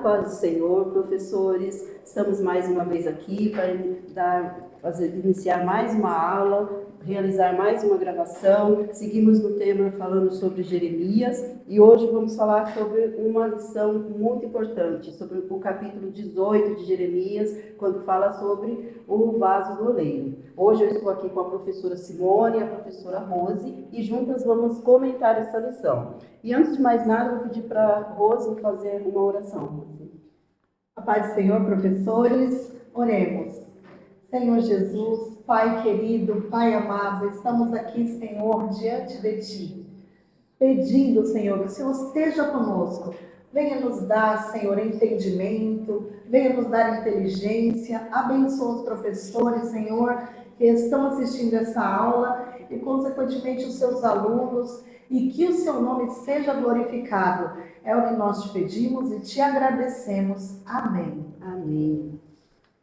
paz do Senhor, professores. Estamos mais uma vez aqui para iniciar mais uma aula, realizar mais uma gravação. Seguimos no tema falando sobre Jeremias e hoje vamos falar sobre uma lição muito importante, sobre o capítulo 18 de Jeremias, quando fala sobre o vaso do oleiro. Hoje eu estou aqui com a professora Simone e a professora Rose e juntas vamos comentar essa lição. E antes de mais nada, eu vou pedir para a Rose fazer uma oração. A paz do Senhor, professores, oremos. Senhor Jesus, Pai querido, Pai amado, estamos aqui, Senhor, diante de Ti, pedindo, Senhor, que o Senhor esteja conosco. Venha nos dar, Senhor, entendimento, venha nos dar inteligência, abençoa os professores, Senhor, que estão assistindo essa aula e, consequentemente, os seus alunos, e que o seu nome seja glorificado. É o que nós te pedimos e te agradecemos. Amém. Amém.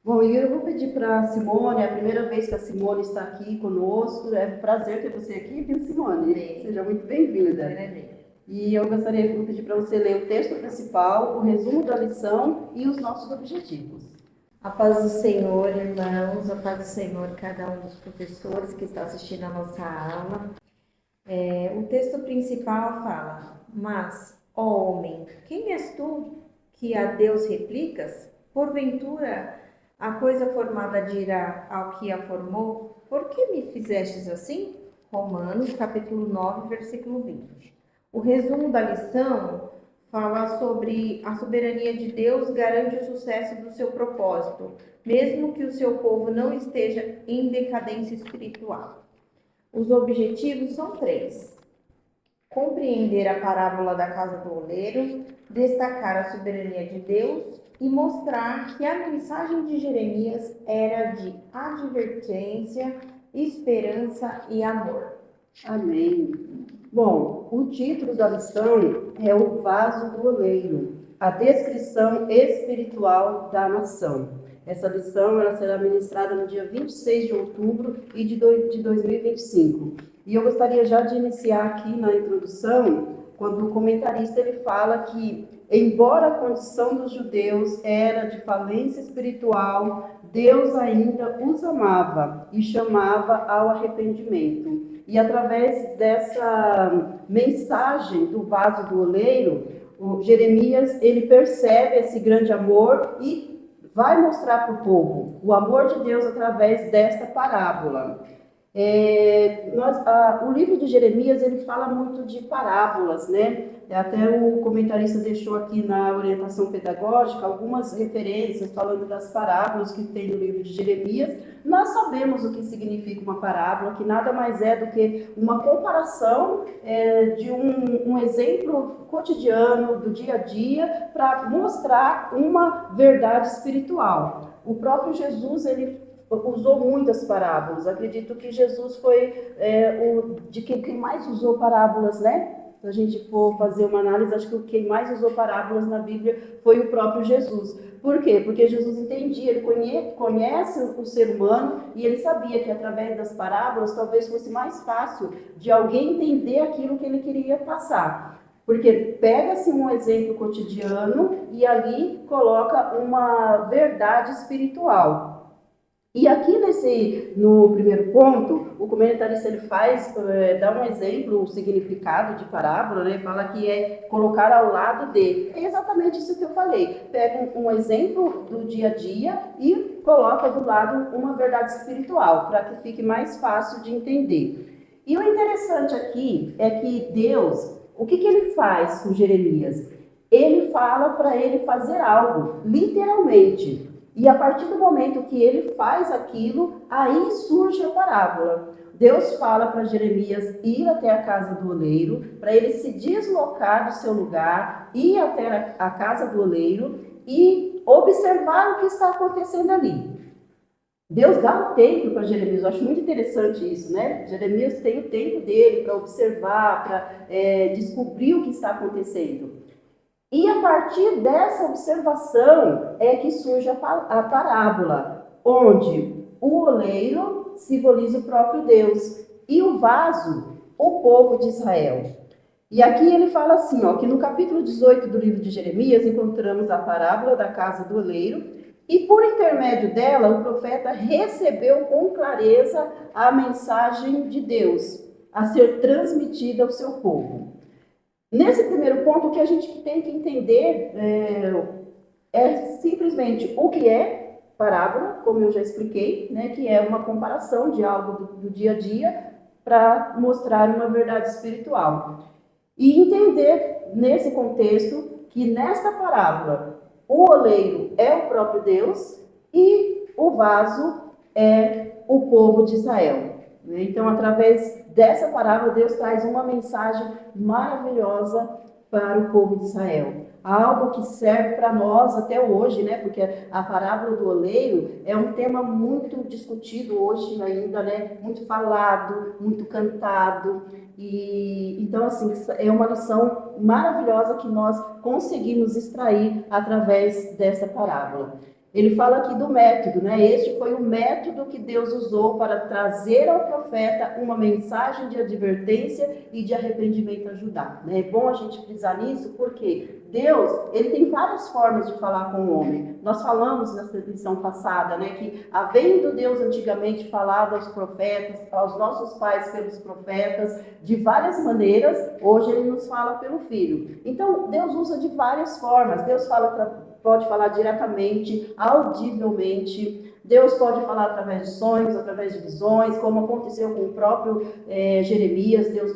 Bom, e eu vou pedir para a Simone, é a primeira vez que a Simone está aqui conosco, é um prazer ter você aqui, viu, Simone? Bem. Seja muito bem-vinda. E eu gostaria de pedir para você ler o texto principal, o resumo da lição e os nossos objetivos. A paz do Senhor, irmãos, a paz do Senhor, cada um dos professores que está assistindo a nossa aula. O texto principal fala: Mas, ó homem, quem és tu que a Deus replicas? Porventura, a coisa formada dirá ao que a formou: Por que me fizestes assim? Romanos, capítulo 9, versículo 20. O resumo da lição fala sobre a soberania de Deus garante o sucesso do seu propósito, mesmo que o seu povo não esteja em decadência espiritual. Os objetivos são 3. Compreender a parábola da casa do oleiro, destacar a soberania de Deus e mostrar que a mensagem de Jeremias era de advertência, esperança e amor. Amém. Bom, o título da lição é O Vaso do Oleiro, a descrição espiritual da nação. Essa lição ela será ministrada no dia 26 de outubro de 2025. E eu gostaria já de iniciar aqui na introdução, quando o comentarista ele fala que, embora a condição dos judeus era de falência espiritual, Deus ainda os amava e chamava ao arrependimento. E através dessa mensagem do vaso do oleiro, Jeremias ele percebe esse grande amor e vai mostrar para o povo o amor de Deus através desta parábola. O livro de Jeremias ele fala muito de parábolas, né? Até o comentarista deixou aqui na orientação pedagógica algumas referências falando das parábolas que tem no livro de Jeremias. Nós sabemos o que significa uma parábola, que nada mais é do que uma comparação de um exemplo cotidiano do dia a dia para mostrar uma verdade espiritual. O próprio Jesus ele usou muitas parábolas. Acredito que Jesus foi de quem mais usou parábolas, né? Se a gente for fazer uma análise, acho que quem mais usou parábolas na Bíblia foi o próprio Jesus. Por quê? Porque Jesus entendia, ele conhece o ser humano e ele sabia que através das parábolas talvez fosse mais fácil de alguém entender aquilo que ele queria passar. Porque pega-se um exemplo cotidiano e coloca uma verdade espiritual. E aqui no primeiro ponto, o comentarista ele dá um exemplo, o significado de parábola, né? Fala que é colocar ao lado de. É exatamente isso que eu falei. Pega um exemplo do dia a dia e coloca do lado uma verdade espiritual, para que fique mais fácil de entender. E o interessante aqui é que Deus, o que ele faz com Jeremias? Ele fala para ele fazer algo, literalmente. E a partir do momento que ele faz aquilo, aí surge a parábola. Deus fala para Jeremias ir até a casa do oleiro, para ele se deslocar do seu lugar, ir até a casa do oleiro e observar o que está acontecendo ali. Deus dá um tempo para Jeremias, eu acho muito interessante isso, né? Jeremias tem o tempo dele para observar, para descobrir o que está acontecendo. E a partir dessa observação é que surge a parábola, onde o oleiro simboliza o próprio Deus e o vaso, o povo de Israel. E aqui ele fala assim, ó, que no capítulo 18 do livro de Jeremias encontramos a parábola da casa do oleiro, e por intermédio dela o profeta recebeu com clareza a mensagem de Deus a ser transmitida ao seu povo. Nesse primeiro ponto, o que a gente tem que entender é simplesmente o que é parábola, como eu já expliquei, né, que é uma comparação de algo do dia a dia para mostrar uma verdade espiritual. E entender nesse contexto que nesta parábola o oleiro é o próprio Deus e o vaso é o povo de Israel. Então, através dessa parábola, Deus traz uma mensagem maravilhosa para o povo de Israel. Algo que serve para nós até hoje, né? Porque a parábola do oleiro é um tema muito discutido hoje ainda, né? Muito falado, muito cantado. E então, assim, é uma lição maravilhosa que nós conseguimos extrair através dessa parábola. Ele fala aqui do método, né? Este foi o método que Deus usou para trazer ao profeta uma mensagem de advertência e de arrependimento a Judá. É bom a gente frisar nisso, porque Deus, ele tem várias formas de falar com o homem. Nós falamos nessa lição passada, né, que havendo Deus antigamente falado aos profetas, aos nossos pais pelos profetas, de várias maneiras, hoje ele nos fala pelo Filho. Então, Deus usa de várias formas. Deus pode falar diretamente, audivelmente. Deus pode falar através de sonhos, através de visões, como aconteceu com o próprio Jeremias. Deus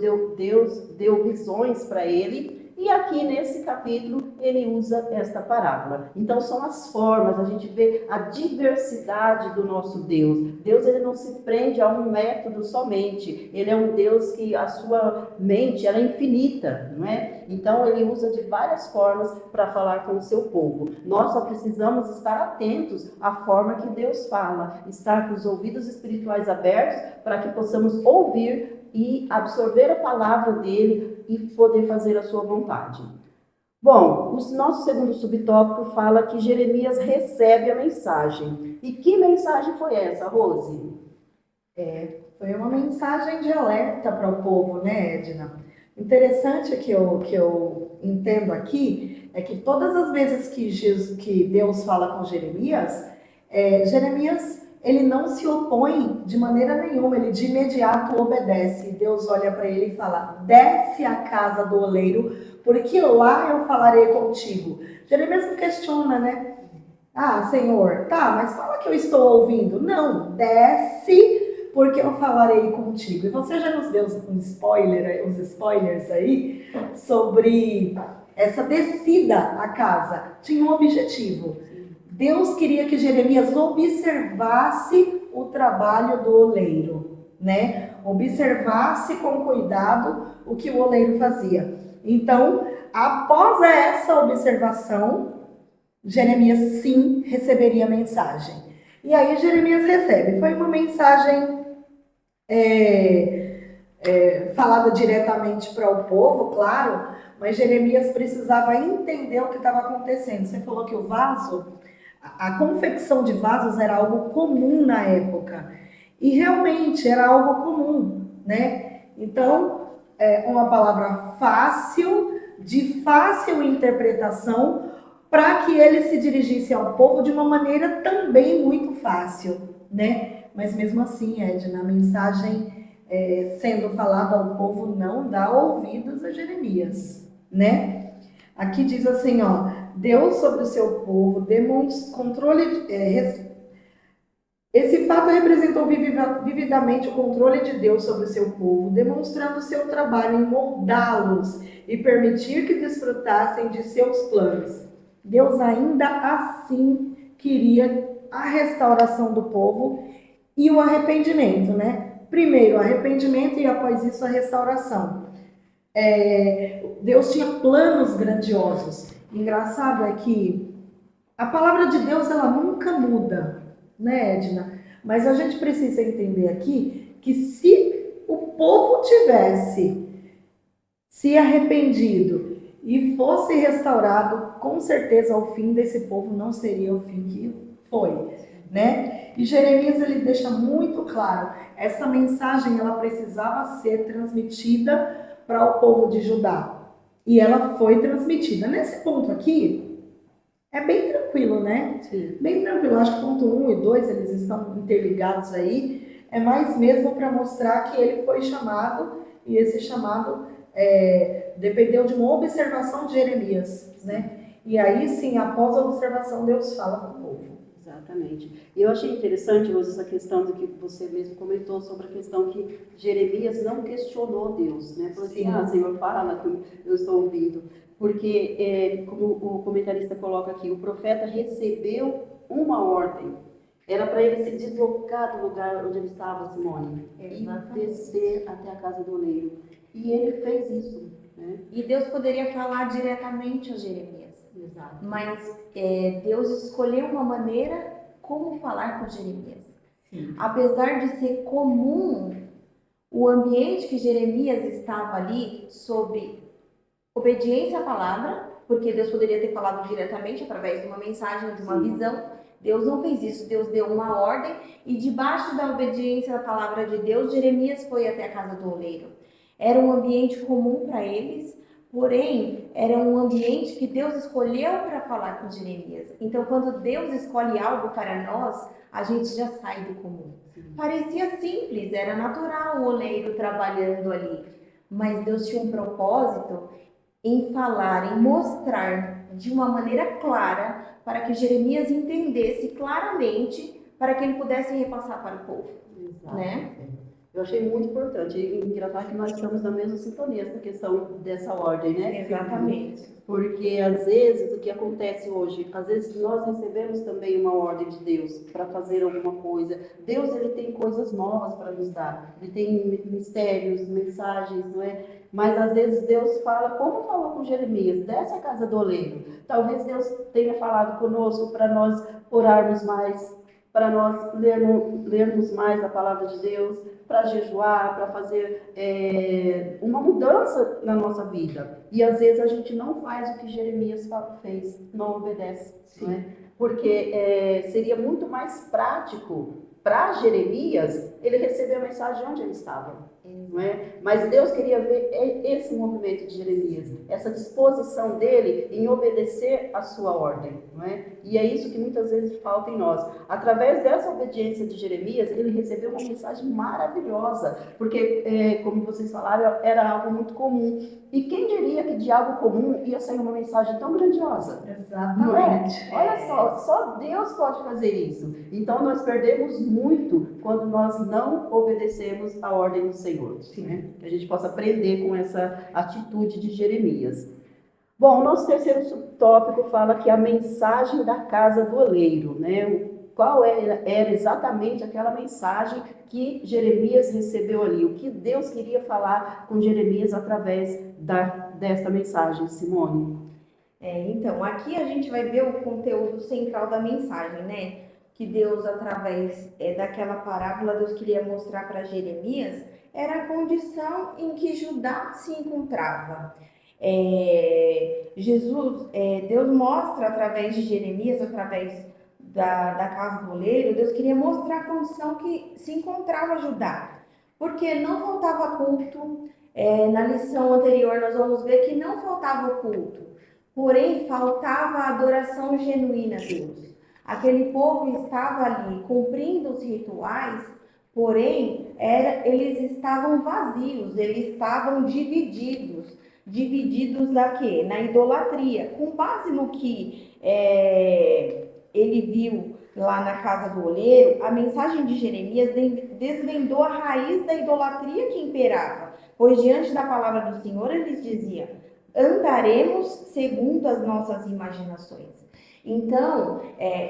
deu visões para ele. E aqui nesse capítulo ele usa esta parábola. Então são as formas, a gente vê a diversidade do nosso Deus. Deus, ele não se prende a um método somente. Ele é um Deus que a sua mente ela é infinita, não é? Então ele usa de várias formas para falar com o seu povo. Nós só precisamos estar atentos à forma que Deus fala, estar com os ouvidos espirituais abertos para que possamos ouvir e absorver a palavra dele e poder fazer a sua vontade. Bom, o nosso segundo subtópico fala que Jeremias recebe a mensagem. E que mensagem foi essa, Rose? Foi uma mensagem de alerta para o povo, né, Edna? Interessante que eu entendo aqui é que todas as vezes que Deus fala com Jeremias, Jeremias ele não se opõe de maneira nenhuma, ele de imediato obedece. Deus olha para ele e fala: desce à casa do oleiro, porque lá eu falarei contigo. Jeremias não questiona, né? Ah, Senhor, tá, mas fala que eu estou ouvindo. Não, desce, porque eu falarei contigo. E você já nos deu uns spoilers aí sobre essa descida à casa. Tinha um objetivo. Deus queria que Jeremias observasse o trabalho do oleiro, né? Observasse com cuidado o que o oleiro fazia. Então, após essa observação, Jeremias sim receberia a mensagem. E aí Jeremias recebe. Foi uma mensagem falada diretamente para o povo, claro, mas Jeremias precisava entender o que estava acontecendo. Você falou que o vaso, a confecção de vasos era algo comum na época. E realmente era algo comum, né? Então, uma palavra fácil, de fácil interpretação, para que ele se dirigisse ao povo de uma maneira também muito fácil, né? Mas mesmo assim, Edna, a mensagem sendo falada ao povo não dá ouvidos a Jeremias, né? Aqui diz assim, ó: Deus sobre o seu povo demonstra controle. Esse fato representou vividamente o controle de Deus sobre o seu povo, demonstrando seu trabalho em moldá-los e permitir que desfrutassem de seus planos. Deus ainda assim queria a restauração do povo e o arrependimento, né? Primeiro o arrependimento e após isso a restauração. Deus tinha planos grandiosos. Engraçado é que a palavra de Deus ela nunca muda, né, Edna? Mas a gente precisa entender aqui que se o povo tivesse se arrependido e fosse restaurado, com certeza o fim desse povo não seria o fim que foi, né? E Jeremias ele deixa muito claro, essa mensagem ela precisava ser transmitida para o povo de Judá. E ela foi transmitida. Nesse ponto aqui, é bem tranquilo, né? Sim. Bem tranquilo. Acho que ponto 1 e 2, eles estão interligados aí. É mais mesmo para mostrar que ele foi chamado, e esse chamado dependeu de uma observação de Jeremias, né? E aí sim, após a observação, Deus fala com o povo. Exatamente. E eu achei interessante, Rose, essa questão do que você mesmo comentou sobre a questão que Jeremias não questionou Deus, né? Falou assim, Sim. Senhor, fala que eu estou ouvindo. Porque, como o comentarista coloca aqui, o profeta recebeu uma ordem. Era para ele se deslocar do lugar onde ele estava, Simone, Exatamente. e descer até a casa do oleiro. E ele fez isso, né? E Deus poderia falar diretamente a Jeremias. Exato. Mas Deus escolheu uma maneira como falar com Jeremias. Sim. Apesar de ser comum o ambiente que Jeremias estava ali sobre obediência à palavra, porque Deus poderia ter falado diretamente através de uma mensagem, de uma visão. Deus não fez isso, Deus deu uma ordem e debaixo da obediência à palavra de Deus, Jeremias foi até a casa do oleiro. Era um ambiente comum para eles, porém, era um ambiente que Deus escolheu para falar com Jeremias. Então, quando Deus escolhe algo para nós, a gente já sai do comum. Parecia simples, era natural o oleiro trabalhando ali, mas Deus tinha um propósito em falar, em mostrar de uma maneira clara para que Jeremias entendesse claramente para que ele pudesse repassar para o povo. Exato. Né? Eu achei muito importante. E engraçado que nós estamos na mesma sintonia, essa questão dessa ordem, né? Exatamente. Porque às vezes o que acontece hoje, às vezes nós recebemos também uma ordem de Deus para fazer alguma coisa. Deus, ele tem coisas novas para nos dar. Ele tem mistérios, mensagens, não é? Mas às vezes Deus fala, como falou com Jeremias, desce a casa do oleiro. Talvez Deus tenha falado conosco para nós orarmos mais, para nós lermos mais a palavra de Deus, para jejuar, para fazer uma mudança na nossa vida. E às vezes a gente não faz o que Jeremias fez, não obedece. Não é? Porque seria muito mais prático para Jeremias ele receber a mensagem onde ele estava. Não é? Mas Deus queria ver esse movimento de Jeremias, essa disposição dele em obedecer a sua ordem. Não é? E é isso que muitas vezes falta em nós. Através dessa obediência de Jeremias, ele recebeu uma mensagem maravilhosa, porque, como vocês falaram, era algo muito comum. E quem diria que de algo comum ia sair uma mensagem tão grandiosa? Exatamente. Não é? Olha só Deus pode fazer isso. Então nós perdemos muito quando nós não obedecemos a ordem do Senhor. Né? Que a gente possa aprender com essa atitude de Jeremias. Bom, o nosso terceiro subtópico fala que a mensagem da casa do oleiro, né? Qual era exatamente aquela mensagem que Jeremias recebeu ali? O que Deus queria falar com Jeremias através dessa mensagem, Simone? Então, aqui a gente vai ver o conteúdo central da mensagem, né? Que Deus, através daquela parábola, Deus queria mostrar para Jeremias, era a condição em que Judá se encontrava. Deus mostra através de Jeremias, através da casa do oleiro, Deus queria mostrar a condição que se encontrava Judá, porque não faltava culto. Na lição anterior nós vamos ver que não faltava culto, porém faltava a adoração genuína a Deus. Aquele povo estava ali cumprindo os rituais, porém eles estavam vazios, eles estavam divididos da quê? Na idolatria, com base no que ele viu lá na casa do oleiro. A mensagem de Jeremias desvendou a raiz da idolatria que imperava, pois diante da palavra do Senhor eles diziam: andaremos segundo as nossas imaginações. Então,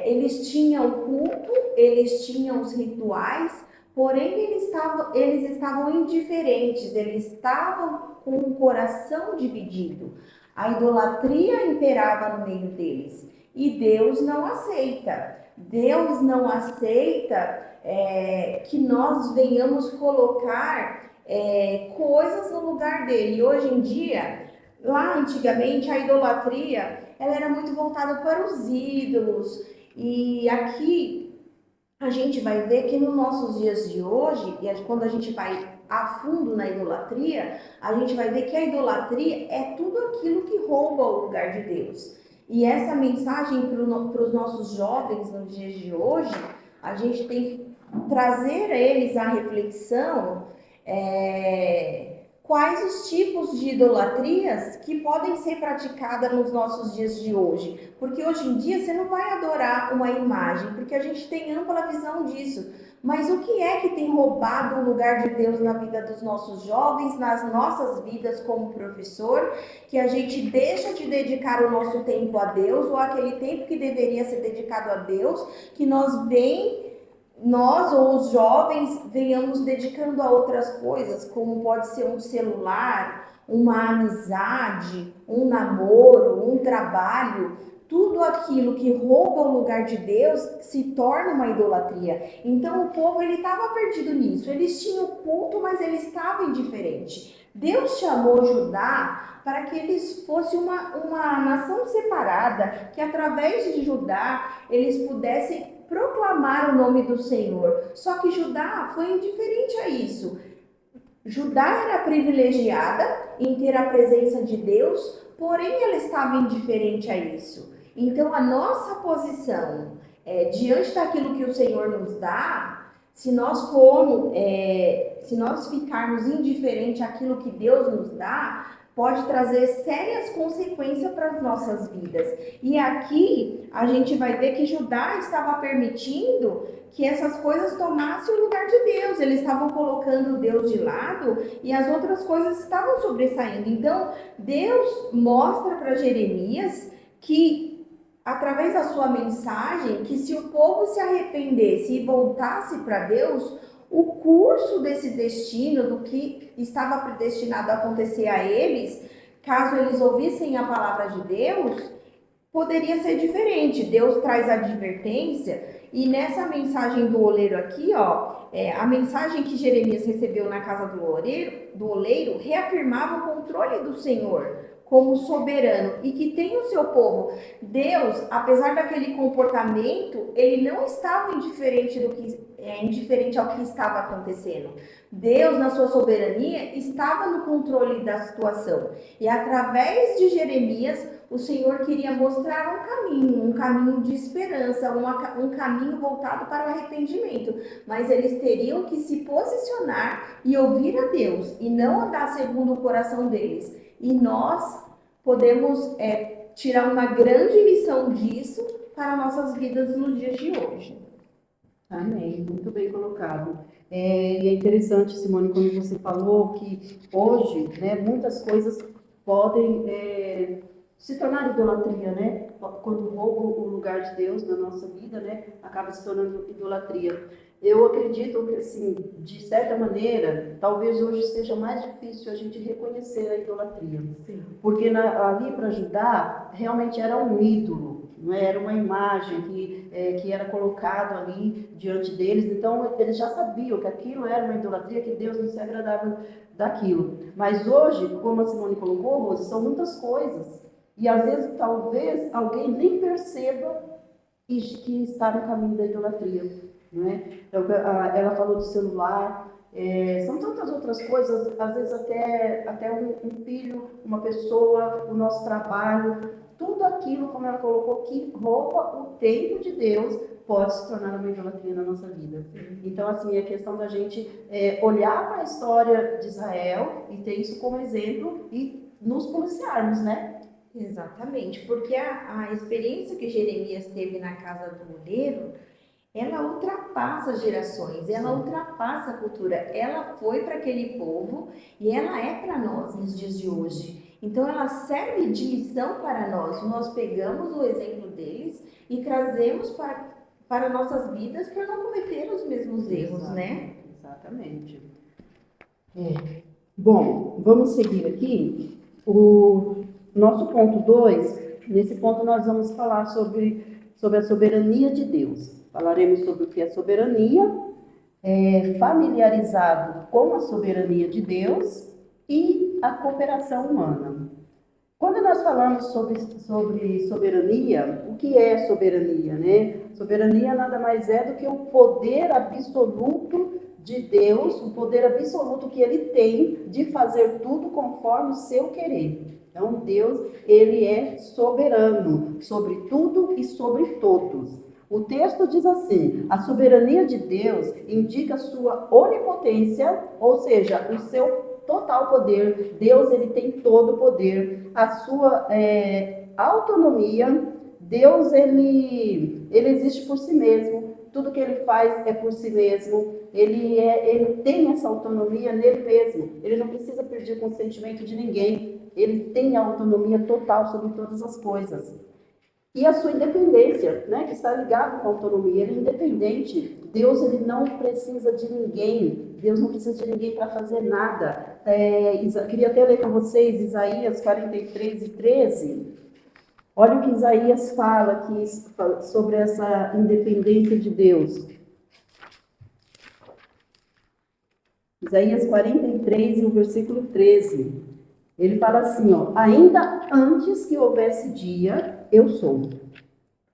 eles tinham culto, eles tinham os rituais, porém eles estavam indiferentes, eles estavam com o coração dividido. A idolatria imperava no meio deles. E Deus não aceita. Deus não aceita que nós venhamos colocar coisas no lugar dele. Hoje em dia, lá antigamente, a idolatria ela era muito voltada para os ídolos. E aqui a gente vai ver que nos nossos dias de hoje, quando a gente vai a fundo na idolatria, a gente vai ver que a idolatria é tudo aquilo que rouba o lugar de Deus. E essa mensagem para os nossos jovens nos dias de hoje, a gente tem que trazer a eles a reflexão, quais os tipos de idolatrias que podem ser praticadas nos nossos dias de hoje. Porque hoje em dia você não vai adorar uma imagem, porque a gente tem ampla visão disso. Mas o que é que tem roubado o lugar de Deus na vida dos nossos jovens, nas nossas vidas como professor, que a gente deixa de dedicar o nosso tempo a Deus, ou aquele tempo que deveria ser dedicado a Deus, que nós ou os jovens venhamos dedicando a outras coisas, como pode ser um celular, uma amizade, um namoro, um trabalho. Tudo aquilo que rouba o lugar de Deus se torna uma idolatria. Então o povo estava perdido nisso. Eles tinham culto, mas eles estavam indiferentes. Deus chamou Judá para que eles fossem uma nação separada, que através de Judá eles pudessem proclamar o nome do Senhor. Só que Judá foi indiferente a isso. Judá era privilegiada em ter a presença de Deus, porém ela estava indiferente a isso. Então a nossa posição diante daquilo que o Senhor nos dá, se nós ficarmos indiferentes àquilo que Deus nos dá, pode trazer sérias consequências para as nossas vidas. E aqui a gente vai ver que Judá estava permitindo que essas coisas tomassem o lugar de Deus. Eles estavam colocando Deus de lado e as outras coisas estavam sobressaindo. Então, Deus mostra para Jeremias que, através da sua mensagem, que se o povo se arrependesse e voltasse para Deus, o curso desse destino, do que estava predestinado a acontecer a eles, caso eles ouvissem a palavra de Deus, poderia ser diferente. Deus traz advertência, e nessa mensagem do oleiro aqui, a mensagem que Jeremias recebeu na casa do oleiro reafirmava o controle do Senhor como soberano e que tem o seu povo. Deus, apesar daquele comportamento, ele não estava indiferente ao que estava acontecendo. Deus, na sua soberania, estava no controle da situação. E através de Jeremias, o Senhor queria mostrar um caminho de esperança, um caminho voltado para o arrependimento. Mas eles teriam que se posicionar e ouvir a Deus e não andar segundo o coração deles. E nós podemos tirar uma grande lição disso para nossas vidas nos dias de hoje. Amém, muito bem colocado. E é interessante, Simone, quando você falou que hoje, né, muitas coisas podem se tornar idolatria, né? Quando roubam o lugar de Deus na nossa vida, né, acaba se tornando idolatria. Eu acredito que, assim, de certa maneira, talvez hoje seja mais difícil a gente reconhecer a idolatria. Sim. Porque ali para Judá, realmente era um ídolo, não é? Era uma imagem que era colocado ali diante deles. Então, eles já sabiam que aquilo era uma idolatria, que Deus não se agradava daquilo. Mas hoje, como a Simone colocou, Rose, são muitas coisas. E às vezes, talvez, alguém nem perceba que está no caminho da idolatria. Não é? Então, ela falou do celular, são tantas outras coisas, às vezes até um filho, uma pessoa, o nosso trabalho, tudo aquilo, como ela colocou, que rouba o tempo de Deus, pode se tornar uma idolatria na nossa vida. Então, assim, é questão da gente olhar para a história de Israel e ter isso como exemplo e nos policiarmos, né? Exatamente, porque a experiência que Jeremias teve na casa do oleiro, ela ultrapassa gerações, ela ultrapassa a cultura. Ela foi para aquele povo e ela é para nós nos dias de hoje. Então ela serve de lição para nós. Nós pegamos o exemplo deles e trazemos para nossas vidas para não cometer os mesmos erros, né? Exatamente. Bom, vamos seguir aqui. O nosso ponto 2, nesse ponto nós vamos falar sobre a soberania de Deus. Falaremos sobre o que é soberania, familiarizado com a soberania de Deus e a cooperação humana. Quando nós falamos sobre soberania, o que é soberania, né? Soberania nada mais é do que o poder absoluto de Deus, o poder absoluto que ele tem de fazer tudo conforme o seu querer. Então, Deus, ele é soberano sobre tudo e sobre todos. O texto diz assim: a soberania de Deus indica sua onipotência, ou seja, o seu total poder. Deus, ele tem todo o poder. A sua autonomia. Deus, ele existe por si mesmo. Tudo que ele faz é por si mesmo. Ele tem essa autonomia nele mesmo. Ele não precisa pedir consentimento de ninguém. Ele tem a autonomia total sobre todas as coisas. E a sua independência, né, que está ligado com a autonomia. Ele é independente. Deus, ele não precisa de ninguém. Deus não precisa de ninguém para fazer nada. Queria até ler com vocês Isaías 43:13. Olha o que Isaías fala aqui sobre essa independência de Deus. Isaías 43, no versículo 13. Ele fala assim, ó: ainda antes que houvesse dia, eu sou.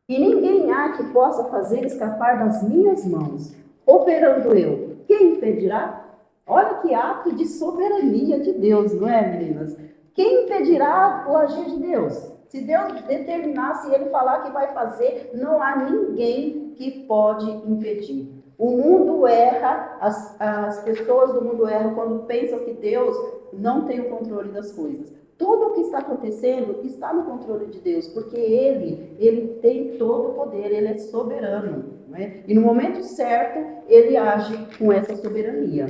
E ninguém há que possa fazer escapar das minhas mãos. Operando eu, quem impedirá? Olha que ato de soberania de Deus, não é, meninas? Quem impedirá o agir de Deus? Se Deus determinar, se ele falar que vai fazer, não há ninguém que pode impedir. O mundo erra, as pessoas do mundo erram quando pensam que Deus não tem o controle das coisas. Tudo o que está acontecendo está no controle de Deus, porque Ele tem todo o poder, Ele é soberano. Não é? E no momento certo, Ele age com essa soberania.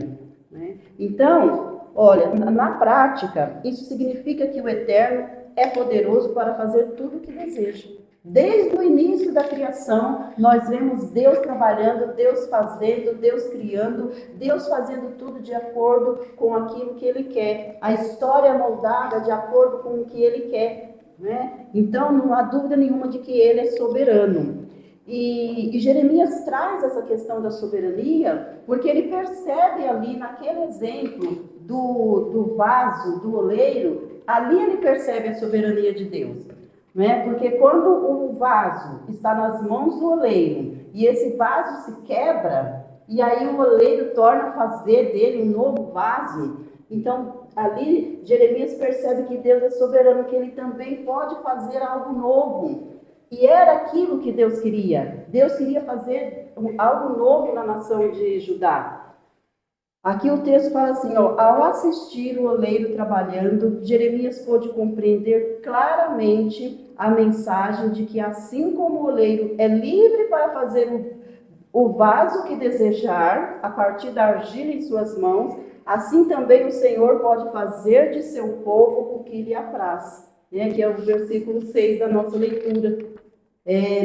Né? Então, olha, na prática, isso significa que o Eterno é poderoso para fazer tudo o que deseja. Desde o início da criação, nós vemos Deus trabalhando, Deus fazendo, Deus criando, Deus fazendo tudo de acordo com aquilo que Ele quer. A história é moldada de acordo com o que Ele quer. Né? Então, não há dúvida nenhuma de que Ele é soberano. E Jeremias traz essa questão da soberania, porque ele percebe ali naquele exemplo do vaso, do oleiro, ali ele percebe a soberania de Deus. Né? Porque quando o vaso está nas mãos do oleiro e esse vaso se quebra, e aí o oleiro torna a fazer dele um novo vaso, então ali Jeremias percebe que Deus é soberano, que ele também pode fazer algo novo. E era aquilo que Deus queria. Deus queria fazer algo novo na nação de Judá. Aqui o texto fala assim, ó: ao assistir o oleiro trabalhando, Jeremias pôde compreender claramente a mensagem de que assim como o oleiro é livre para fazer o vaso que desejar, a partir da argila em suas mãos, assim também o Senhor pode fazer de seu povo o que lhe apraz. Que é o versículo 6 da nossa leitura.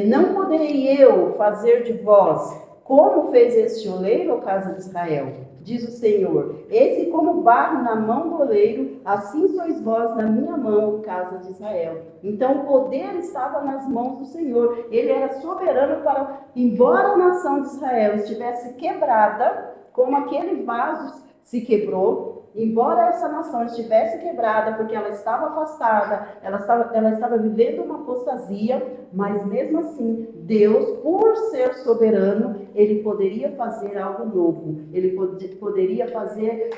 Não poderei eu fazer de vós como fez este oleiro, ó casa de Israel, diz o Senhor: eis que como barro na mão do oleiro, assim sois vós na minha mão, ó casa de Israel. Então o poder estava nas mãos do Senhor. Ele era soberano para, embora a nação de Israel estivesse quebrada, como aquele vaso se quebrou, embora essa nação estivesse quebrada, porque ela estava afastada, ela estava vivendo uma apostasia, mas mesmo assim, Deus, por ser soberano, Ele poderia fazer algo novo, Ele poderia fazer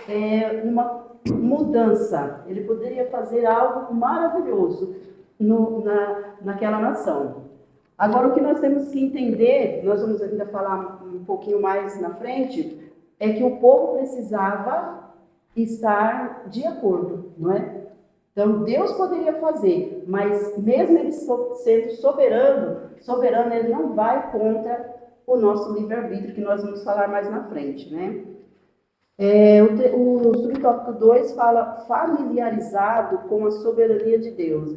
uma mudança, Ele poderia fazer algo maravilhoso naquela nação. Agora, o que nós temos que entender, nós vamos ainda falar um pouquinho mais na frente, é que o povo precisava estar de acordo, não é? Então, Deus poderia fazer, mas mesmo Ele sendo soberano, Ele não vai contra o nosso livre-arbítrio, que nós vamos falar mais na frente, né? O subtópico 2 fala familiarizado com a soberania de Deus.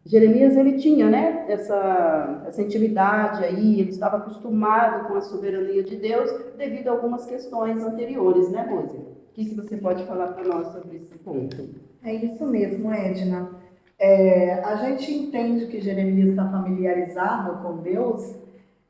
Jeremias, ele tinha, né, essa intimidade aí, ele estava acostumado com a soberania de Deus devido a algumas questões anteriores, né, Rose? O que você pode falar para nós sobre esse ponto? É isso mesmo, Edna. A gente entende que Jeremias está familiarizado com Deus.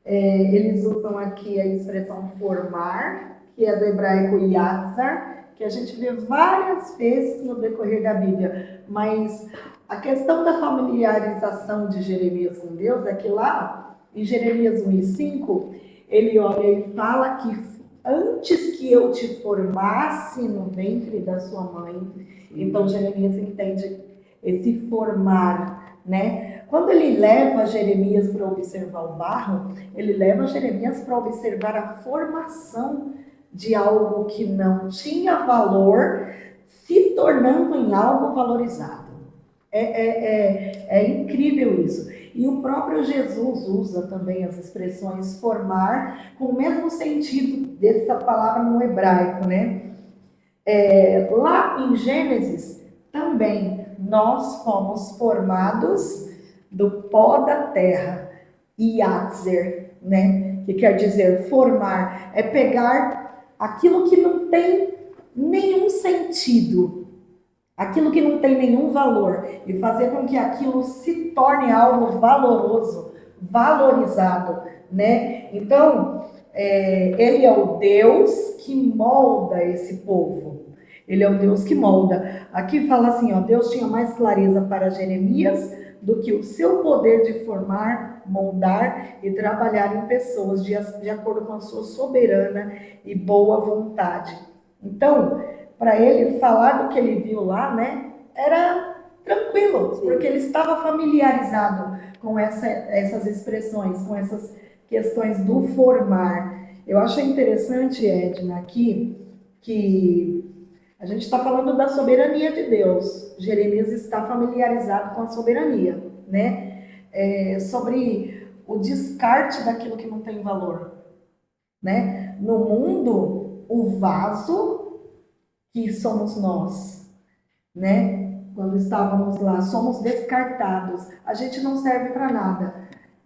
Eles usam aqui a expressão formar, que é do hebraico yatzar, que a gente vê várias vezes no decorrer da Bíblia, mas a questão da familiarização de Jeremias com Deus é que lá em Jeremias 1:5, ele olha e fala que antes que eu te formasse no ventre da sua mãe, então Jeremias entende esse formar, né? Quando ele leva Jeremias para observar o barro, ele leva Jeremias para observar a formação de algo que não tinha valor, se tornando em algo valorizado. É incrível isso. E o próprio Jesus usa também as expressões formar com o mesmo sentido dessa palavra no hebraico, né? Lá em Gênesis também nós fomos formados do pó da terra, Yatzer, né? Que quer dizer formar, é pegar aquilo que não tem nenhum sentido, aquilo que não tem nenhum valor, e fazer com que aquilo se torne algo valoroso, valorizado, né? Então, ele é o Deus que molda esse povo. Ele é o Deus que molda. Aqui fala assim, ó, Deus tinha mais clareza para Jeremias do que o seu poder de formar, moldar e trabalhar em pessoas de acordo com a sua soberana e boa vontade. Então, para ele falar do que ele viu lá, né, era tranquilo, porque ele estava familiarizado com essas expressões, com essas questões do formar. Eu achei interessante, Edna, aqui, que a gente está falando da soberania de Deus. Jeremias está familiarizado com a soberania, né? Sobre o descarte daquilo que não tem valor, né? No mundo, o vaso que somos nós, né? Quando estávamos lá, somos descartados. A gente não serve para nada.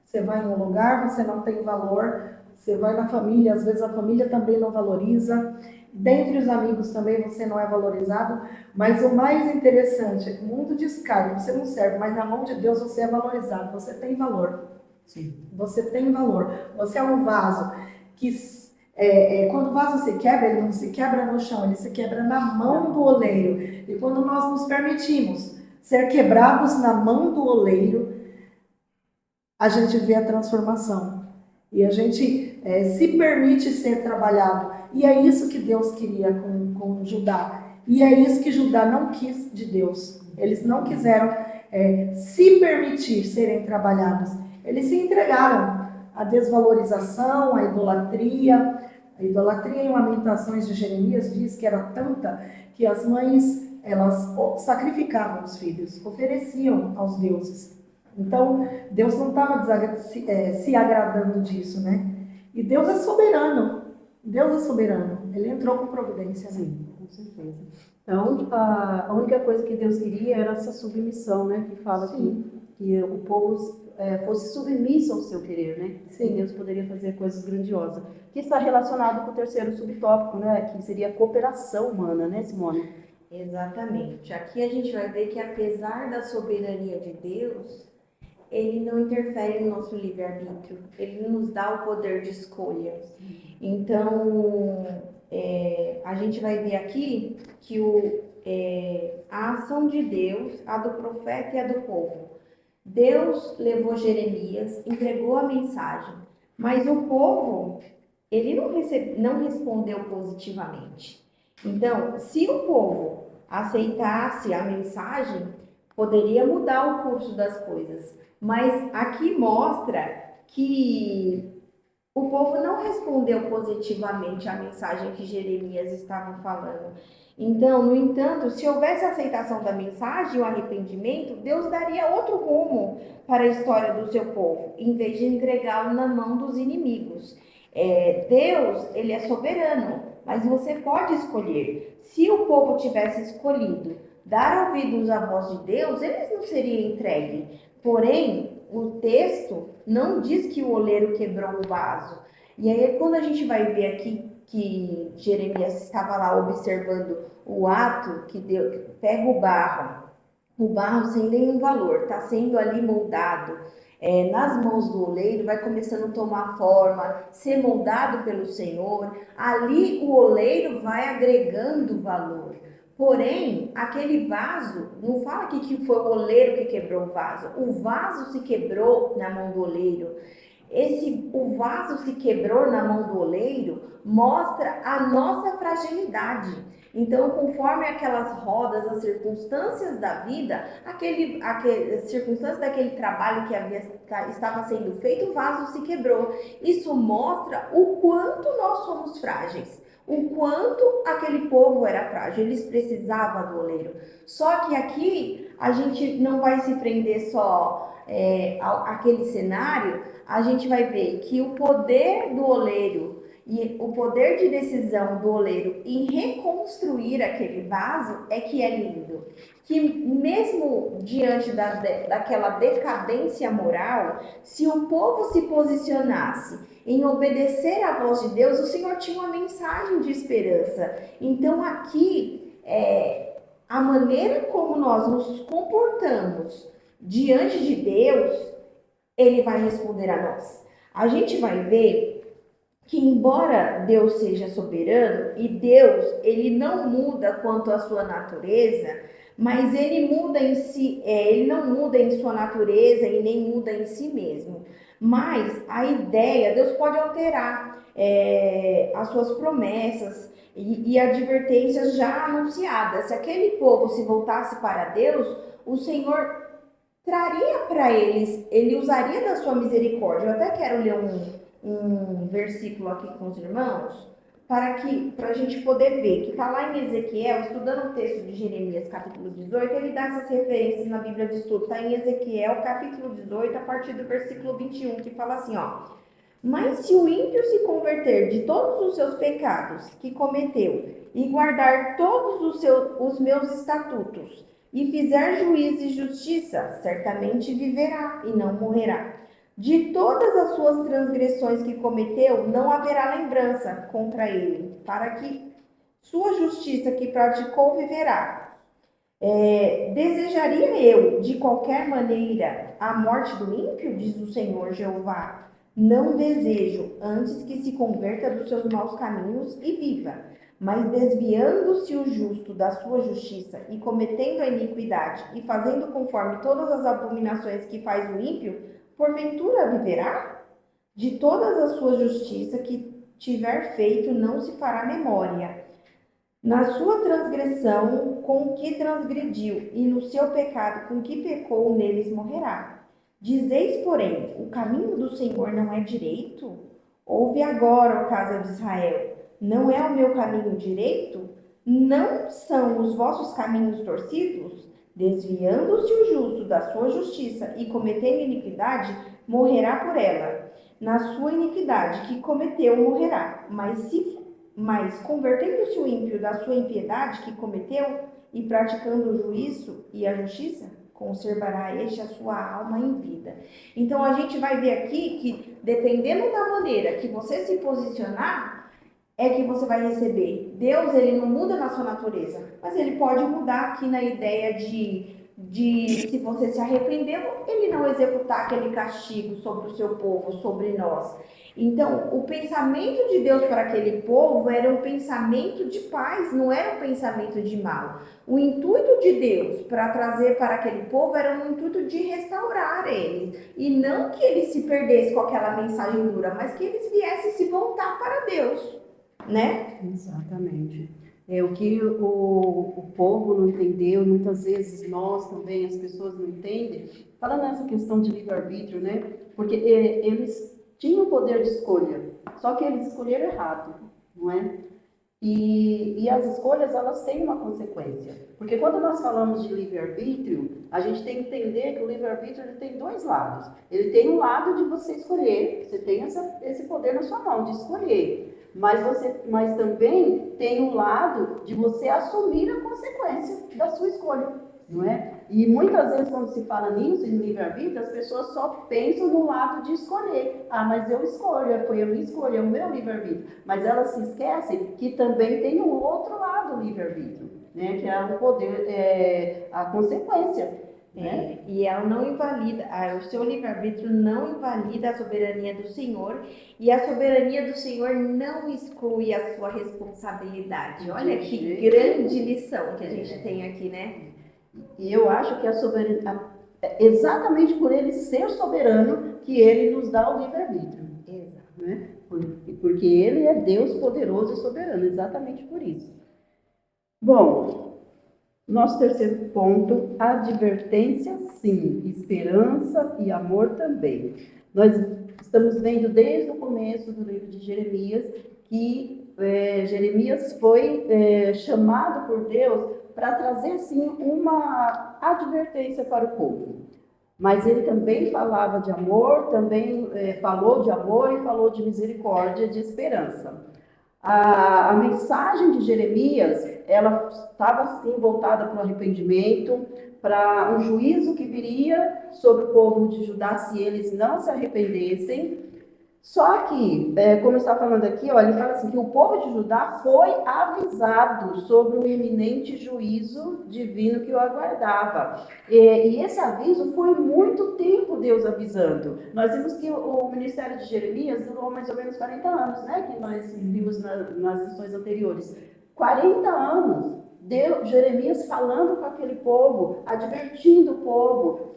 Você vai em um lugar, você não tem valor. Você vai na família, às vezes a família também não valoriza. Dentre os amigos também você não é valorizado. Mas o mais interessante é que o mundo descarta, você não serve, mas na mão de Deus você é valorizado. Você tem valor. Sim. Você tem valor. Você é um vaso que... quando o vaso se quebra, ele não se quebra no chão, ele se quebra na mão do oleiro. E quando nós nos permitimos ser quebrados na mão do oleiro, a gente vê a transformação. E a gente se permite ser trabalhado. E é isso que Deus queria com Judá. E é isso que Judá não quis de Deus. Eles não quiseram se permitir serem trabalhados. Eles se entregaram à desvalorização, à idolatria. A idolatria em Lamentações de Jeremias diz que era tanta que as mães, elas sacrificavam os filhos, ofereciam aos deuses. Então, Deus não estava se agradando disso, né? E Deus é soberano. Deus é soberano. Ele entrou com providência. Né? Sim, com certeza. Então, a única coisa que Deus queria era essa submissão, né? Que fala que o povo fosse submisso ao seu querer, né? Sim. E Deus poderia fazer coisas grandiosas. Que está relacionado com o terceiro subtópico, né? Que seria a cooperação humana, né, Simone? Exatamente. Aqui a gente vai ver que apesar da soberania de Deus, ele não interfere no nosso livre-arbítrio. Ele nos dá o poder de escolha. Então, a gente vai ver aqui que a ação de Deus, a do profeta e a do povo. Deus levou Jeremias, entregou a mensagem, mas o povo, ele não respondeu positivamente. Então, se o povo aceitasse a mensagem, poderia mudar o curso das coisas. Mas aqui mostra que o povo não respondeu positivamente à mensagem que Jeremias estava falando. Então, no entanto, se houvesse aceitação da mensagem e o arrependimento, Deus daria outro rumo para a história do seu povo, em vez de entregá-lo na mão dos inimigos. Deus, ele é soberano, mas você pode escolher. Se o povo tivesse escolhido dar ouvidos à voz de Deus, eles não seriam entregues. Porém, o texto não diz que o oleiro quebrou o vaso. E aí, quando a gente vai ver aqui que Jeremias estava lá observando o ato que Deus pega o barro sem nenhum valor, está sendo ali moldado nas mãos do oleiro, vai começando a tomar forma, ser moldado pelo Senhor. Ali o oleiro vai agregando valor. Porém, aquele vaso, não fala aqui que foi o oleiro que quebrou o vaso se quebrou na mão do oleiro. O vaso se quebrou na mão do oleiro mostra a nossa fragilidade. Então, conforme aquelas rodas, as circunstâncias da vida, as circunstâncias daquele trabalho que estava sendo feito, o vaso se quebrou. Isso mostra o quanto nós somos frágeis, o quanto aquele povo era frágil, eles precisavam do oleiro. Só que aqui a gente não vai se prender só àquele cenário, a gente vai ver que o poder do oleiro e o poder de decisão do oleiro em reconstruir aquele vaso é que é lindo. Que mesmo diante daquela decadência moral, se o povo se posicionasse em obedecer à voz de Deus, o Senhor tinha uma mensagem de esperança. Então aqui, a maneira como nós nos comportamos diante de Deus, Ele vai responder a nós. A gente vai ver que embora Deus seja soberano, e Deus, ele não muda quanto à sua natureza, mas ele muda em si, ele não muda em sua natureza e nem muda em si mesmo. Mas a ideia, Deus pode alterar as suas promessas e advertências já anunciadas. Se aquele povo se voltasse para Deus, o Senhor traria para eles, ele usaria da sua misericórdia. Eu até quero ler um versículo aqui com os irmãos, para a gente poder ver, que está lá em Ezequiel, estudando o texto de Jeremias, capítulo 18, ele dá essas referências na Bíblia de Estudo, está em Ezequiel, capítulo 18, a partir do versículo 21, que fala assim, ó: mas se o ímpio se converter de todos os seus pecados que cometeu, e guardar todos os meus estatutos, e fizer juízo e justiça, certamente viverá e não morrerá. De todas as suas transgressões que cometeu, não haverá lembrança contra ele, para que sua justiça que praticou viverá. Desejaria eu, de qualquer maneira, a morte do ímpio, diz o Senhor Jeová. Não desejo, antes que se converta dos seus maus caminhos e viva. Mas desviando-se o justo da sua justiça e cometendo a iniquidade e fazendo conforme todas as abominações que faz o ímpio, porventura viverá? De todas as suas justiças que tiver feito, não se fará memória. Na sua transgressão com que transgrediu, e no seu pecado com que pecou, neles morrerá. Dizeis, porém, o caminho do Senhor não é direito? Ouve agora, ó casa de Israel, não é o meu caminho direito? Não são os vossos caminhos torcidos? Desviando-se o justo da sua justiça e cometendo iniquidade, morrerá por ela. Na sua iniquidade que cometeu, morrerá. Mas convertendo-se o ímpio da sua impiedade que cometeu e praticando o juízo e a justiça, conservará este a sua alma em vida. Então a gente vai ver aqui que, dependendo da maneira que você se posicionar, é que você vai receber. Deus, ele não muda na sua natureza, mas ele pode mudar aqui na ideia de se você se arrependeu, ele não executar aquele castigo sobre o seu povo, sobre nós. Então, o pensamento de Deus para aquele povo era um pensamento de paz, não era um pensamento de mal. O intuito de Deus para trazer para aquele povo era um intuito de restaurar eles. E não que eles se perdessem com aquela mensagem dura, mas que eles viessem se voltar para Deus, né? Exatamente. É o que o povo não entendeu, muitas vezes nós também, as pessoas não entendem. Falando nessa questão de livre-arbítrio, né? Porque eles tinham poder de escolha, só que eles escolheram errado, não é? E as escolhas, elas têm uma consequência. Porque quando nós falamos de livre-arbítrio, a gente tem que entender que o livre-arbítrio ele tem dois lados. Ele tem um lado de você escolher, você tem esse poder na sua mão de escolher. Mas também tem um lado de você assumir a consequência da sua escolha, não é? E muitas vezes quando se fala nisso, em livre-arbítrio, as pessoas só pensam no lado de escolher. Ah, mas eu escolho, foi a minha escolha, é o meu livre-arbítrio. Mas elas se esquecem que também tem o outro lado do livre-arbítrio, né? Que é o poder, a consequência. E ela não invalida, o seu livre-arbítrio não invalida a soberania do Senhor, e a soberania do Senhor não exclui a sua responsabilidade. Olha que grande lição que a gente tem aqui, né? E eu acho que a soberania, exatamente por ele ser soberano, que ele nos dá o livre-arbítrio, Exato. né? Porque ele é Deus poderoso e soberano, exatamente por isso. Bom, nosso terceiro ponto, advertência sim, esperança e amor também. Nós estamos vendo desde o começo do livro de Jeremias que Jeremias foi chamado por Deus para trazer sim uma advertência para o povo. Mas ele também falava de amor, também falou de amor e falou de misericórdia, de esperança. A mensagem de Jeremias, ela estava assim voltada para o arrependimento, para um juízo que viria sobre o povo de Judá se eles não se arrependessem. Só que, como está falando aqui, ó, ele fala assim, que o povo de Judá foi avisado sobre o iminente juízo divino que o aguardava. E esse aviso foi muito tempo Deus avisando. Nós vimos que o ministério de Jeremias durou mais ou menos 40 anos, né? Que nós vimos nas lições anteriores. 40 anos. Jeremias falando com aquele povo, advertindo o povo,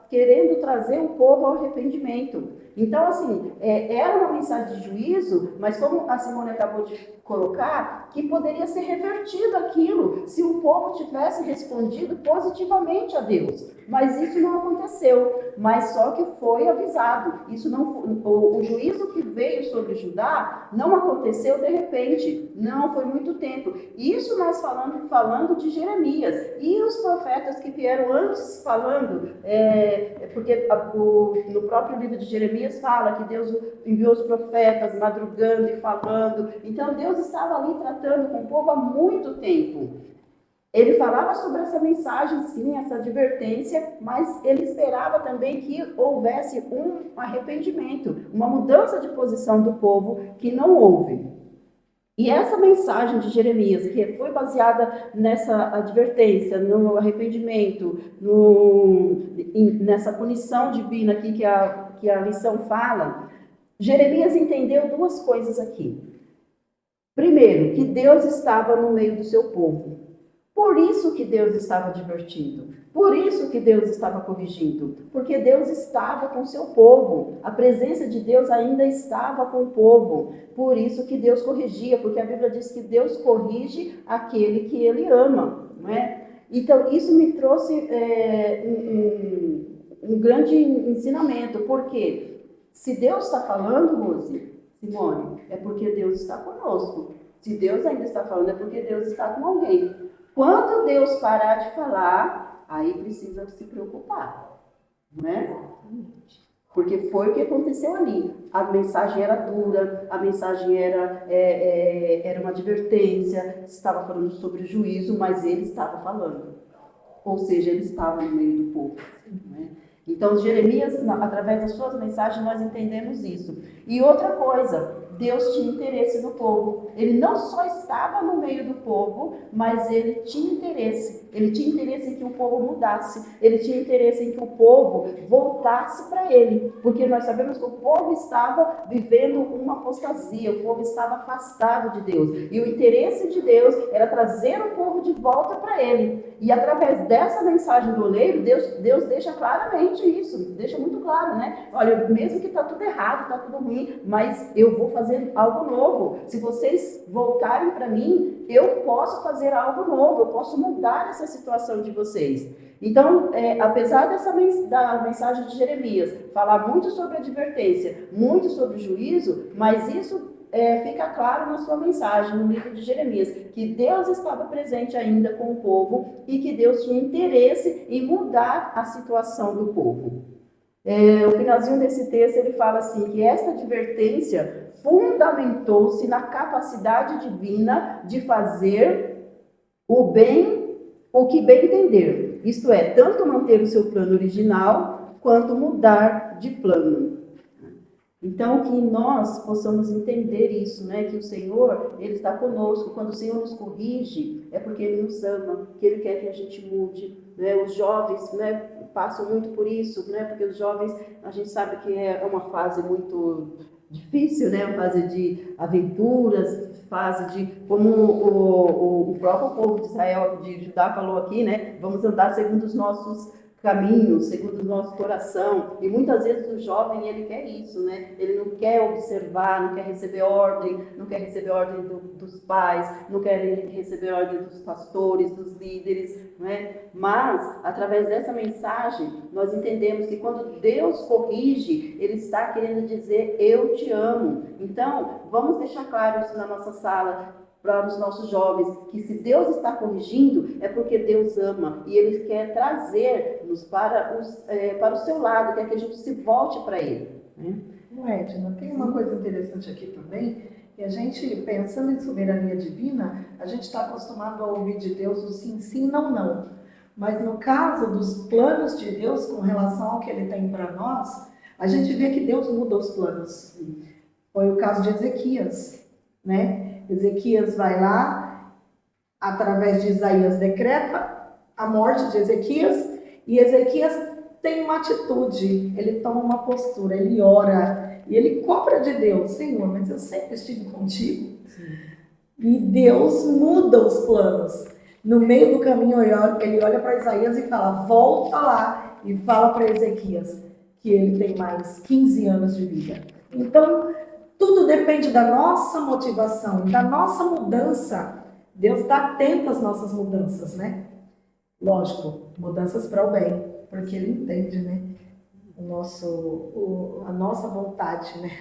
querendo trazer o povo ao arrependimento. Então, assim, era uma mensagem de juízo, mas como a Simone acabou de colocar, que poderia ser revertido aquilo se o povo tivesse respondido positivamente a Deus. Mas isso não aconteceu, mas só que foi avisado. Isso não, o juízo que veio sobre Judá não aconteceu de repente, não, foi muito tempo. Isso nós falando de Jeremias. E os profetas que vieram antes falando, porque no próprio livro de Jeremias fala que Deus enviou os profetas madrugando e falando. Então Deus estava ali tratando com o povo há muito tempo. Ele falava sobre essa mensagem, sim, essa advertência, mas ele esperava também que houvesse um arrependimento, uma mudança de posição do povo que não houve. E essa mensagem de Jeremias, que foi baseada nessa advertência, no arrependimento, nessa punição divina aqui que a lição fala, Jeremias entendeu duas coisas aqui. Primeiro, que Deus estava no meio do seu povo. Por isso que Deus estava advertindo, por isso que Deus estava corrigindo, porque Deus estava com o seu povo, a presença de Deus ainda estava com o povo, por isso que Deus corrigia, porque a Bíblia diz que Deus corrige aquele que Ele ama, não é? Então, isso me trouxe um grande ensinamento, porque se Deus está falando, Rose, Simone, é porque Deus está conosco. Se Deus ainda está falando, é porque Deus está com alguém. Quando Deus parar de falar, aí precisa se preocupar, não é? Porque foi o que aconteceu ali. A mensagem era dura, a mensagem era uma advertência, estava falando sobre o juízo, mas ele estava falando. Ou seja, ele estava no meio do povo. Não é? Então, Jeremias, através das suas mensagens, nós entendemos isso. E outra coisa, Deus tinha interesse no povo. Ele não só estava no meio do povo, mas ele tinha interesse. Ele tinha interesse em que o povo mudasse. Ele tinha interesse em que o povo voltasse para ele. Porque nós sabemos que o povo estava vivendo uma apostasia, o povo estava afastado de Deus. E o interesse de Deus era trazer o povo de volta para ele. E através dessa mensagem do oleiro, Deus deixa claramente isso. Deixa muito claro, né? Olha, mesmo que está tudo errado, está tudo ruim, mas eu vou fazer algo novo. Se vocês voltarem para mim, eu posso fazer algo novo, eu posso mudar essa situação de vocês. Então, apesar da mensagem de Jeremias falar muito sobre advertência, muito sobre juízo, mas isso fica claro na sua mensagem, no livro de Jeremias, que Deus estava presente ainda com o povo e que Deus tinha interesse em mudar a situação do povo. O finalzinho desse texto ele fala assim, que esta advertência fundamentou-se na capacidade divina de fazer o que bem entender, isto é, tanto manter o seu plano original, quanto mudar de plano. Então, que nós possamos entender isso, né? Que o Senhor, Ele está conosco. Quando o Senhor nos corrige, é porque Ele nos ama, que Ele quer que a gente mude. Né? Os jovens, né, passam muito por isso, né? Porque os jovens, a gente sabe que é uma fase muito difícil, né? Uma fase de aventuras, fase de, como o próprio povo de Israel, de Judá falou aqui, né? Vamos andar segundo os nossos caminho, segundo o nosso coração. E muitas vezes o jovem, ele quer isso, né? Ele não quer observar, não quer receber ordem, não quer receber ordem dos pais, não quer receber ordem dos pastores, dos líderes, né? Mas, através dessa mensagem, nós entendemos que quando Deus corrige, Ele está querendo dizer, eu te amo. Então, vamos deixar claro isso na nossa sala, para os nossos jovens, que se Deus está corrigindo, é porque Deus ama, e Ele quer trazer-nos para o seu lado, quer que a gente se volte para Ele. Né? Edna, tem uma coisa interessante aqui também, que a gente, pensando em soberania divina, a gente está acostumado a ouvir de Deus o sim, sim, não, não. Mas no caso dos planos de Deus com relação ao que Ele tem para nós, a gente vê que Deus muda os planos. Foi o caso de Ezequias, né? Ezequias vai lá, através de Isaías decreta a morte de Ezequias, e Ezequias tem uma atitude, ele toma uma postura, ele ora, e ele cobra de Deus, Senhor, mas eu sempre estive contigo. Sim. E Deus muda os planos. No meio do caminho, ele olha para Isaías e fala, volta lá e fala para Ezequias que ele tem mais 15 anos de vida. Então, tudo depende da nossa motivação, da nossa mudança. Deus está atento às nossas mudanças, né? Lógico, mudanças para o bem, porque Ele entende, né? A nossa vontade, né?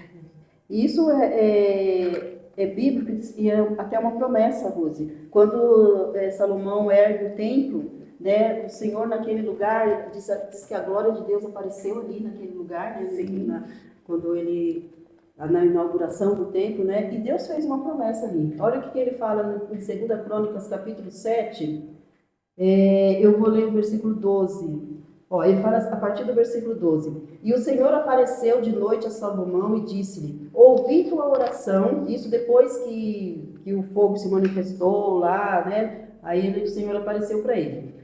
Isso é bíblico e é até uma promessa, Rose. Quando Salomão ergue o templo, né, o Senhor naquele lugar, diz que a glória de Deus apareceu ali naquele lugar, né, quando ele... na inauguração do templo, né? E Deus fez uma promessa ali. Olha o que ele fala em 2 Crônicas, capítulo 7. Eu vou ler o versículo 12. Ele fala a partir do versículo 12. E o Senhor apareceu de noite a Salomão e disse-lhe, ouvi tua oração, isso depois que o fogo se manifestou lá, né? Aí o Senhor apareceu para ele.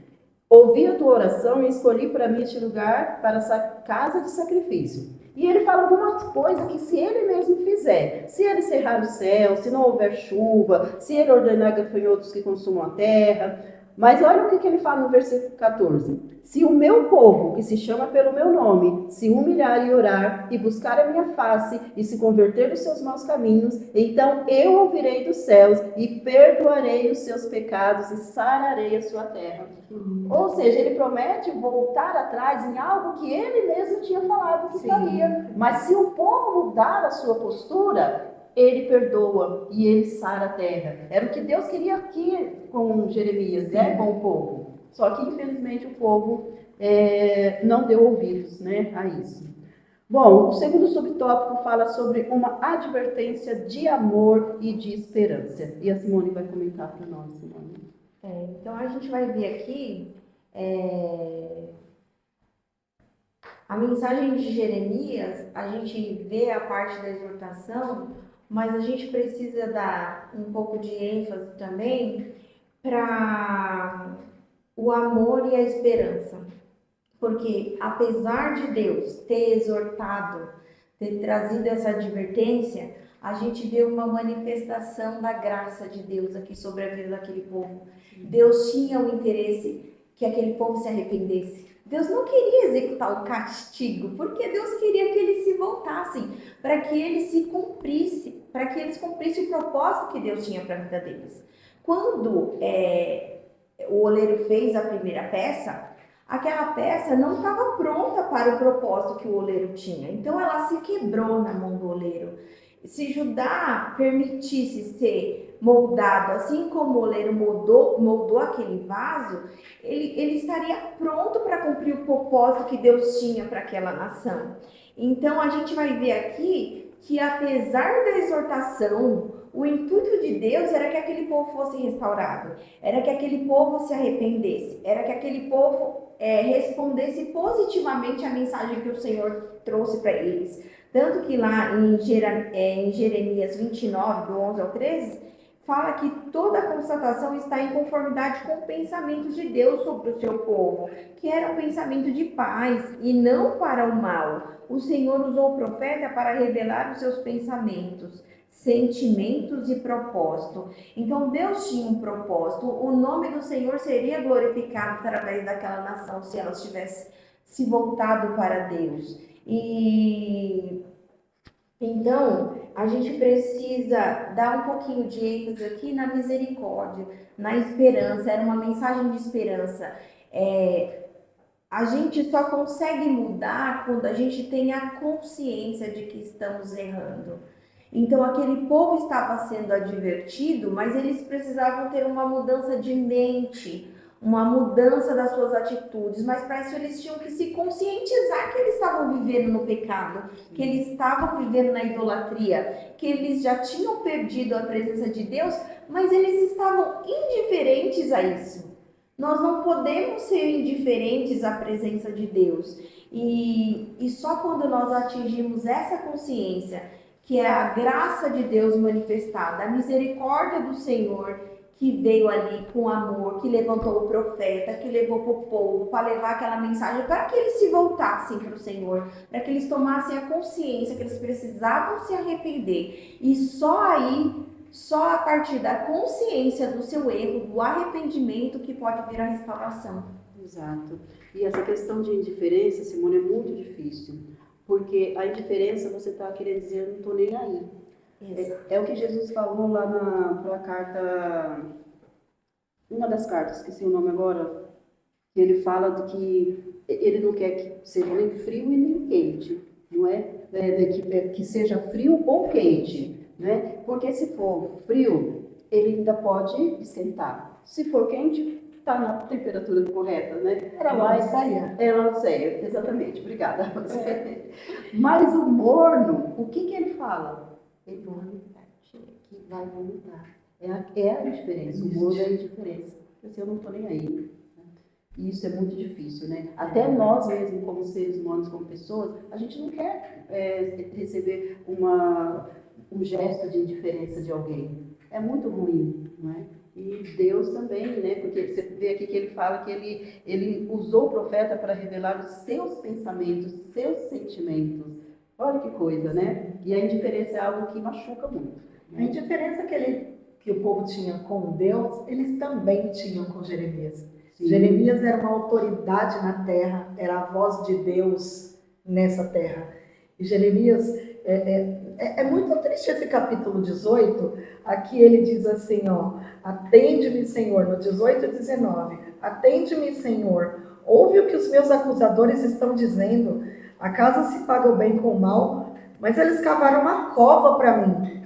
Ouvi a tua oração e escolhi para mim este lugar para essa casa de sacrifício. E ele fala algumas coisas que se ele mesmo fizer, se ele cerrar o céu, se não houver chuva, se ele ordenar gafanhotos que consumam a terra. Mas olha o que ele fala no versículo 14. Se o meu povo, que se chama pelo meu nome, se humilhar e orar, e buscar a minha face, e se converter dos seus maus caminhos, então eu ouvirei dos céus, e perdoarei os seus pecados, e sararei a sua terra. Ou seja, ele promete voltar atrás em algo que ele mesmo tinha falado que faria. Mas se o povo mudar a sua postura, ele perdoa e ele sara a terra. Era o que Deus queria aqui com Jeremias, né, com o povo. Só que, infelizmente, o povo não deu ouvidos, né, a isso. Bom, o segundo subtópico fala sobre uma advertência de amor e de esperança. E a Simone vai comentar para nós, Simone. Então, a gente vai ver aqui a mensagem de Jeremias, a gente vê a parte da exortação, mas a gente precisa dar um pouco de ênfase também para o amor e a esperança. Porque apesar de Deus ter exortado, ter trazido essa advertência, a gente vê uma manifestação da graça de Deus aqui sobre a vida daquele povo. Deus tinha o interesse que aquele povo se arrependesse. Deus não queria executar o castigo, porque Deus queria que eles se voltassem, para que eles cumprissem o propósito que Deus tinha para a vida deles. Quando o oleiro fez a primeira peça, aquela peça não estava pronta para o propósito que o oleiro tinha. Então ela se quebrou na mão do oleiro. Se Judá permitisse ser moldado, assim como o oleiro moldou aquele vaso, ele estaria pronto para cumprir o propósito que Deus tinha para aquela nação. Então a gente vai ver aqui que, apesar da exortação, o intuito de Deus era que aquele povo fosse restaurado, era que aquele povo se arrependesse, era que aquele povo respondesse positivamente à mensagem que o Senhor trouxe para eles. Tanto que lá em Jeremias 29, do 11 ao 13, fala que toda a constatação está em conformidade com o pensamento de Deus sobre o seu povo, que era um pensamento de paz e não para o mal. O Senhor usou o profeta para revelar os seus pensamentos, sentimentos e propósito. Então Deus tinha um propósito, o nome do Senhor seria glorificado através daquela nação se ela tivesse se voltado para Deus. E então a gente precisa dar um pouquinho de ênfase aqui na misericórdia, na esperança. Era uma mensagem de esperança. A gente só consegue mudar quando a gente tem a consciência de que estamos errando. Então aquele povo estava sendo advertido, mas eles precisavam ter uma mudança de mente, uma mudança das suas atitudes, mas para isso eles tinham que se conscientizar que eles estavam vivendo no pecado, que eles estavam vivendo na idolatria, que eles já tinham perdido a presença de Deus, mas eles estavam indiferentes a isso. Nós não podemos ser indiferentes à presença de Deus. E só quando nós atingimos essa consciência, que é a graça de Deus manifestada, a misericórdia do Senhor, que veio ali com amor, que levantou o profeta, que levou para o povo, para levar aquela mensagem, para que eles se voltassem para o Senhor, para que eles tomassem a consciência que eles precisavam se arrepender. E só aí, só a partir da consciência do seu erro, do arrependimento, que pode vir a restauração. Exato. E essa questão de indiferença, Simone, é muito difícil. Porque a indiferença, você está querendo dizer, eu não estou nem aí. É o que Jesus falou lá na carta, uma das cartas, esqueci o nome agora, que ele fala de que ele não quer que seja nem frio e nem quente, não é? Que seja frio ou quente, né? Porque se for frio, ele ainda pode esquentar. Se for quente, está na temperatura correta, né? Ela séria, exatamente, obrigada. Mas o morno, o que ele fala? Ele vomitar, que vai vomitar. É a diferença, o morno é a diferença. Porque eu não estou nem aí. Né? E isso é muito difícil, né? Até nós mesmos, como seres humanos, como pessoas, a gente não quer receber um gesto de indiferença de alguém. É muito ruim, não é? E Deus também, né? Porque você vê aqui que ele fala que ele usou o profeta para revelar os seus pensamentos, os seus sentimentos. Olha que coisa, né? E a indiferença é algo que machuca muito. A indiferença que o povo tinha com Deus, eles também tinham com Jeremias. Sim. Jeremias era uma autoridade na terra, era a voz de Deus nessa terra. E Jeremias, é muito triste esse capítulo 18, aqui ele diz assim, ó, atende-me, Senhor, no 18 e 19, atende-me, Senhor, ouve o que os meus acusadores estão dizendo. Acaso se paga o bem com o mal? Mas eles cavaram uma cova para mim.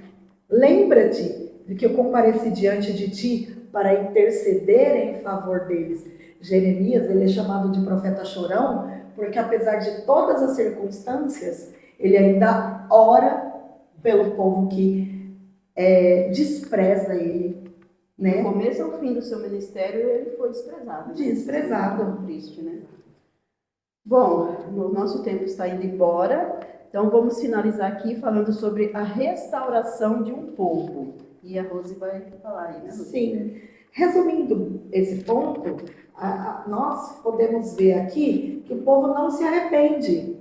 Lembra-te de que eu compareci diante de ti para interceder em favor deles. Jeremias, ele é chamado de profeta chorão, porque apesar de todas as circunstâncias, ele ainda ora pelo povo que despreza ele. Né? Do começo ao fim do seu ministério, ele foi desprezado. Desprezado. Triste, né? Bom, o nosso tempo está indo embora, então vamos finalizar aqui falando sobre a restauração de um povo. E a Rose vai falar aí, né, Rose? Sim. Resumindo esse ponto, nós podemos ver aqui que o povo não se arrepende.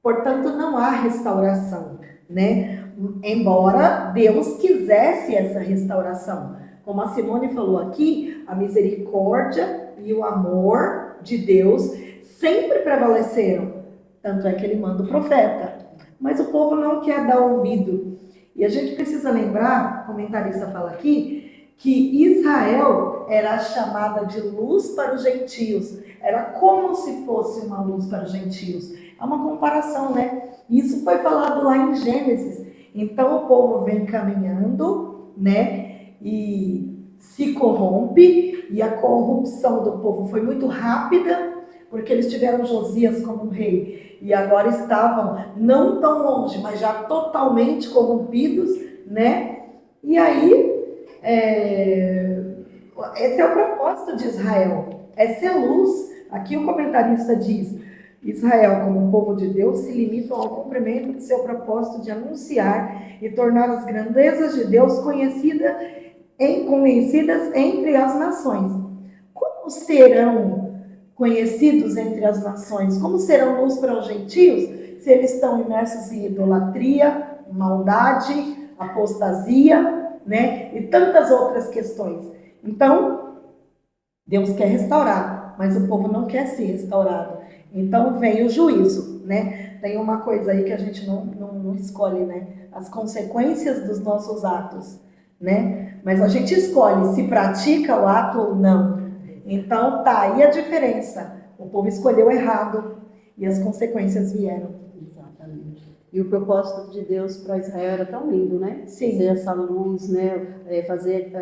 Portanto, não há restauração, né? Embora Deus quisesse essa restauração. Como a Simone falou aqui, a misericórdia e o amor de Deus sempre prevaleceram, tanto é que ele manda o profeta. Mas o povo não quer dar ouvido. E a gente precisa lembrar, o comentarista fala aqui, que Israel era chamada de luz para os gentios. Era como se fosse uma luz para os gentios. É uma comparação, né? Isso foi falado lá em Gênesis. Então o povo vem caminhando, né? E se corrompe. E a corrupção do povo foi muito rápida, porque eles tiveram Josias como um rei, e agora estavam não tão longe, mas já totalmente corrompidos, né? E aí, esse é o propósito de Israel, é ser luz. Aqui o comentarista diz, Israel, como povo de Deus, se limita ao cumprimento de seu propósito de anunciar e tornar as grandezas de Deus conhecidas entre as nações. Como serão conhecidos entre as nações? Como serão luz para os gentios se eles estão imersos em idolatria, maldade, apostasia, né? E tantas outras questões. Então, Deus quer restaurar, mas o povo não quer ser restaurado. Então vem o juízo, né? Tem uma coisa aí que a gente não escolhe, né? As consequências dos nossos atos, né? Mas a gente escolhe se pratica o ato ou não. Então tá aí a diferença. O povo escolheu errado e as consequências vieram. Exatamente. E o propósito de Deus para Israel era tão lindo, né? Sim. Ser essa luz, né? Fazer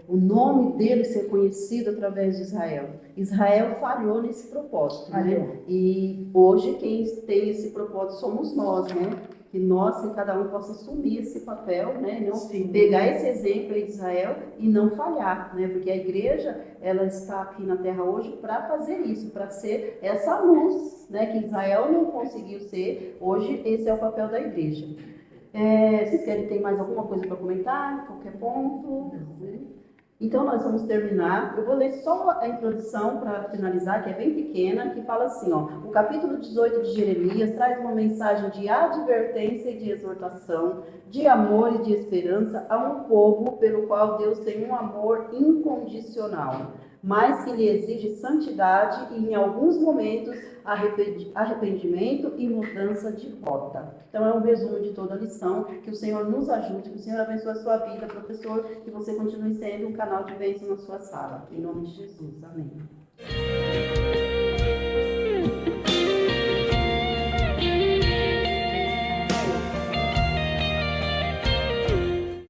o nome dele ser conhecido através de Israel. Israel falhou nesse propósito, né? E hoje quem tem esse propósito somos nós, né? Que nós, que cada um possa assumir esse papel, né? Não pegar esse exemplo aí de Israel e não falhar, né? Porque a igreja, ela está aqui na terra hoje para fazer isso, para ser essa luz, né? Que Israel não conseguiu ser. Hoje esse é o papel da igreja. Vocês querem ter mais alguma coisa para comentar? Qualquer ponto? Então nós vamos terminar. Eu vou ler só a introdução para finalizar, que é bem pequena, que fala assim, ó: o capítulo 18 de Jeremias traz uma mensagem de advertência e de exortação, de amor e de esperança a um povo pelo qual Deus tem um amor incondicional, mas que lhe exige santidade e, em alguns momentos, arrependimento e mudança de rota. Então, é um resumo de toda a lição. Que o Senhor nos ajude, que o Senhor abençoe a sua vida, professor, que você continue sendo um canal de bênção na sua sala. Em nome de Jesus. Amém.